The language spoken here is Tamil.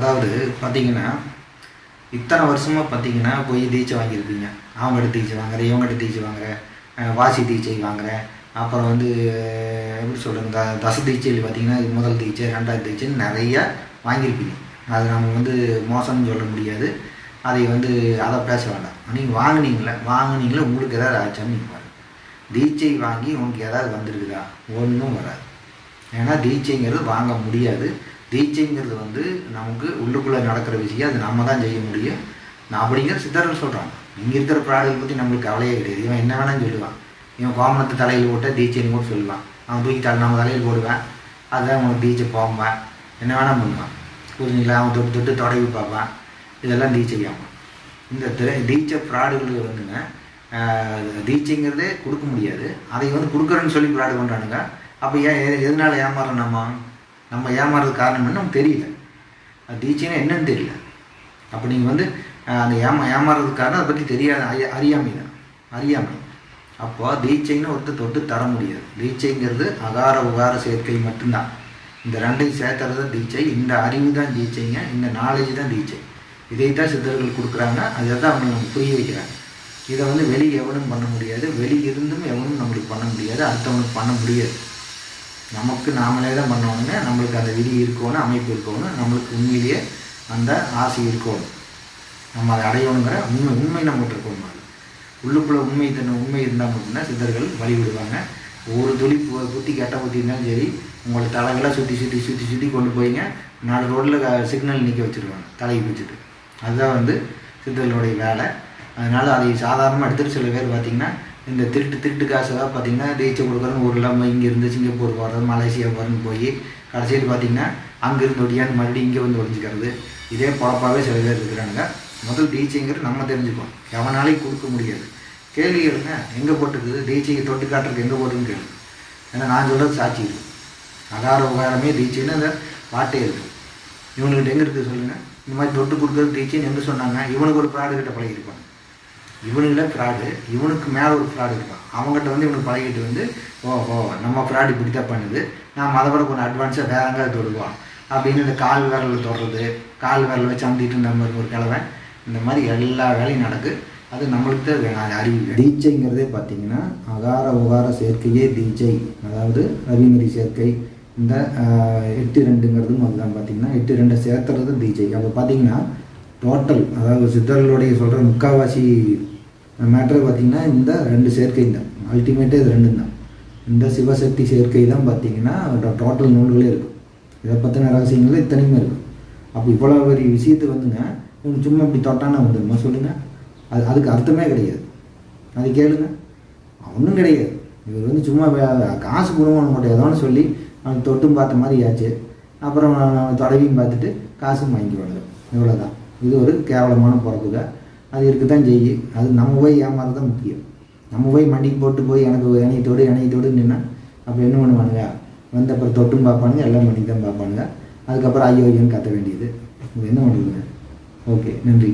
அதாவது பார்த்தீங்கன்னா, இத்தனை வருஷமாக பார்த்தீங்கன்னா போய் தீட்சை வாங்கியிருப்பீங்க. அவங்ககிட்ட தீட்சை வாங்குறேன், இவங்ககிட்ட தீட்சை வாங்குறேன், வாசி தீட்சை வாங்குறேன். அப்புறம் வந்து எப்படி சொல்கிறது, தச தீட்சையில் பார்த்தீங்கன்னா முதல் தீட்சை, ரெண்டாவது தீட்சைன்னு நிறையா வாங்கியிருப்பீங்க. அது நம்ம வந்து மோசம்னு சொல்ல முடியாது. அதை வந்து அதை பேச வேண்டாம். நீங்கள் வாங்கினீங்களே உங்களுக்கு எதாவது ஆச்சான்னு நீங்கள் பாருங்கள். தீட்சை வாங்கி உங்களுக்கு எதாவது வந்துருக்குதா? ஒன்றும் வராது. ஏன்னா தீட்சைங்கிறது வாங்க முடியாது. தீட்சைங்கிறது வந்து நமக்கு உள்ளுக்குள்ளே நடக்கிற விஷயம். அது நம்ம தான் செய்ய முடியும். நான் அப்படிங்கிற சித்தர்கள் சொல்கிறாங்க. இங்கே இருக்கிற ப்ராடக்ட் பற்றி நம்மளுக்கு கவலையே கிடையாது. இவன் என்ன வேணாலும் சொல்லுவான். இவன் கோமணத்தை தலையில் போட்டால் தீட்சைன்னு கூட சொல்லுவான். அவன் தூக்கி நம்ம தலையில் போடுவேன், அதுதான் உனக்கு தீட்சை போவான், என்ன வேணால் பண்ணுவான். புரிஞ்சுங்களா? அவன் தொட்டு தொட்டு தொடங்கி பார்ப்பான். இதெல்லாம் தீட்சை ஆகும். இந்த தீட்சை ஃப்ராடுகள் வந்துங்க, தீட்சைங்கிறதே கொடுக்க முடியாது. அதை வந்து கொடுக்குறேன்னு சொல்லி ஃப்ராடு பண்ணுறானுங்க. அப்போ எதனால் ஏமாறுறோம்? நம்ம ஏமாறுறது காரணம் என்ன நமக்கு தெரியல. அது தீட்சைன்னா என்னன்னு தெரியல. அப்போ நீங்கள் வந்து அந்த ஏமாறுறதுக்கு காரணம் அதை பற்றி தெரியாத அறியாமை தான். அறியாமை. அப்போ தீட்சைன்னு ஒருத்தர் தொட்டு தர முடியாது. தீட்சைங்கிறது அகார உகார சேர்க்கை மட்டும்தான். இந்த ரெண்டையும் சேர்த்துறது தீட்சை. இந்த அறிவு தான் தீட்சைங்க. இந்த நாலேஜ் தான் தீட்சை. இதைத்தான் சித்தர்கள் கொடுக்குறாங்க. அதை தான் அவங்க நமக்கு புரிய வைக்கிறாங்க. இதை வந்து வெளியே எவனும் பண்ண முடியாது. வெளியிருந்தும் எவனும் நம்மளுக்கு பண்ண முடியாது. அடுத்தவனுக்கு பண்ண முடியாது. நமக்கு நாமளே தான் பண்ணணுங்க. நம்மளுக்கு அந்த விதி இருக்கணும், அமைப்பு இருக்கணும், நம்மளுக்கு உண்மையிலேயே அந்த ஆசை இருக்கணும். நம்ம அதை அடையணுங்கிற உண்மை நம்மகிட்ட இருக்கணும். உள்ளுக்குள்ளே உண்மை இருந்தால் மட்டும்தான் சித்தர்கள் வழிவிடுவாங்க. ஒரு துளி புத்தி கெட்ட புத்தி இருந்தாலும் சரி, உங்களை தலைகளாக சுற்றி கொண்டு போய்ங்க 4 ரோட்டில் சிக்னல் நிற்க வச்சுருவாங்க தலையை பிடிச்சிட்டு. அதுதான் வந்து சித்தர்களுடைய வேலை. அதனால் அதை சாதாரணமாக எடுத்துகிட்டு சில பேர் பார்த்திங்கன்னா இந்த திருட்டு காசுக்காக பார்த்திங்கன்னா தீட்சை கொடுக்குறன்னு ஊரில் இங்கேருந்து சிங்கப்பூர் போகிறது, மலேசியா போகிறன்னு போய் கடைசியில் பார்த்திங்கன்னா அங்கேருந்து ஒடியான்னு மறுபடியும் இங்கே வந்து ஒழிஞ்சிக்கிறது. இதே பொழப்பாகவே சில பேர் இருக்கிறாங்க. முதல் தீட்சைங்கிறது நம்ம தெரிஞ்சுக்கணும். எவனாலையும் கொடுக்க முடியாது. கேள்வி கேளுங்க, எங்கே போட்டுருக்குது? தீட்சைக்கு தொட்டு காட்டுறதுக்கு எங்கே போட்டுருன்னு கேளு. ஏன்னா நான் சொல்கிறது சாட்சி இருக்குது. அகார உகாரமே தீட்சைன்னு அந்த பாட்டே இருக்குது. இவனுக்கிட்ட எங்கே இருக்குது சொல்லுங்கள்? இந்த மாதிரி தொட்டு கொடுக்குறது தீட்சைன்னு எங்கே சொன்னாங்க? இவனுக்கு ஒரு ஃப்ராடுகிட்ட பழகிருப்பான். இவனுங்களே ஃப்ராடு, இவனுக்கு மேலே ஒரு ஃப்ராடு இருப்பான். அவங்ககிட்ட வந்து இவனுக்கு பழகிட்டு வந்து ஓஹோ நம்ம ஃப்ராடு இப்படி தான் பண்ணுது, நாம் அதை விட கொஞ்சம் அட்வான்ஸாக வேற எங்கேயாவது தொடுவான் அப்படின்னு இந்த கால் விரலில் தொடுறது, கால் விரல் வச்சு அமுத்திட்டு நம்ம ஒரு கிழமை, இந்த மாதிரி எல்லா வேலையும் நடக்குது. அது நம்மளுக்கு தான் வேணும். அது அறிவு. தீட்சைங்கிறதே பார்த்தீங்கன்னா அகார உகார சேர்க்கையே தீட்சை. அதாவது அறிநெறி சேர்க்கை. இந்த 8-2ங்கிறதும் அதுதான். பார்த்தீங்கன்னா 8-2 சேர்த்துறது தீட்சை. அப்போ பார்த்தீங்கன்னா டோட்டல், அதாவது சித்தர்களுடைய சொல்கிற முக்கால்வாசி மேட்ரு பார்த்திங்கன்னா இந்த 2 சேர்க்கை தான். அல்டிமேட்டே இது 2 தான். இந்த சிவசக்தி சேர்க்கை தான் பார்த்திங்கன்னா டோட்டல் நூல்களே இருக்கும். இதை பற்றின ரகசியங்கள் இத்தனையுமே இருக்கும். அப்போ இவ்வளோ பெரிய விஷயத்தை வந்துங்க இவங்க சும்மா இப்படி தொட்டானா வந்துடுமா சொல்லுங்கள்? அதுக்கு அர்த்தமே கிடையாது. அது கேளுங்க, ஒன்றும் கிடையாது. இவர் வந்து சும்மா காசு கொடுங்கன்னு மட்டும் ஏதோன்னு சொல்லி அவனுக்கு தொட்டும் பார்த்த மாதிரி ஆச்சு. அப்புறம் தொடவையும் பார்த்துட்டு காசும் வாங்கிக்குவாங்க. இவ்வளோதான். இது ஒரு கேவலமான பிறப்புங்க. அது இருக்க தான் செய்யும். அது நம்ம போய் ஏமாறது தான் முக்கியம். நம்ம போய் மண்டிக்கு போட்டு போய் எனக்கு எண்ணெய் நின்னா அப்போ என்ன பண்ணுவானுங்க? வந்து அப்புறம் தொட்டும் பார்ப்பானுங்க, எல்லாம் பண்ணி தான் பார்ப்பானுங்க. அதுக்கப்புறம் ஐயோன்னு கத்த வேண்டியது. இது என்ன பண்ணுறதுங்க? ஓகே, நன்றி.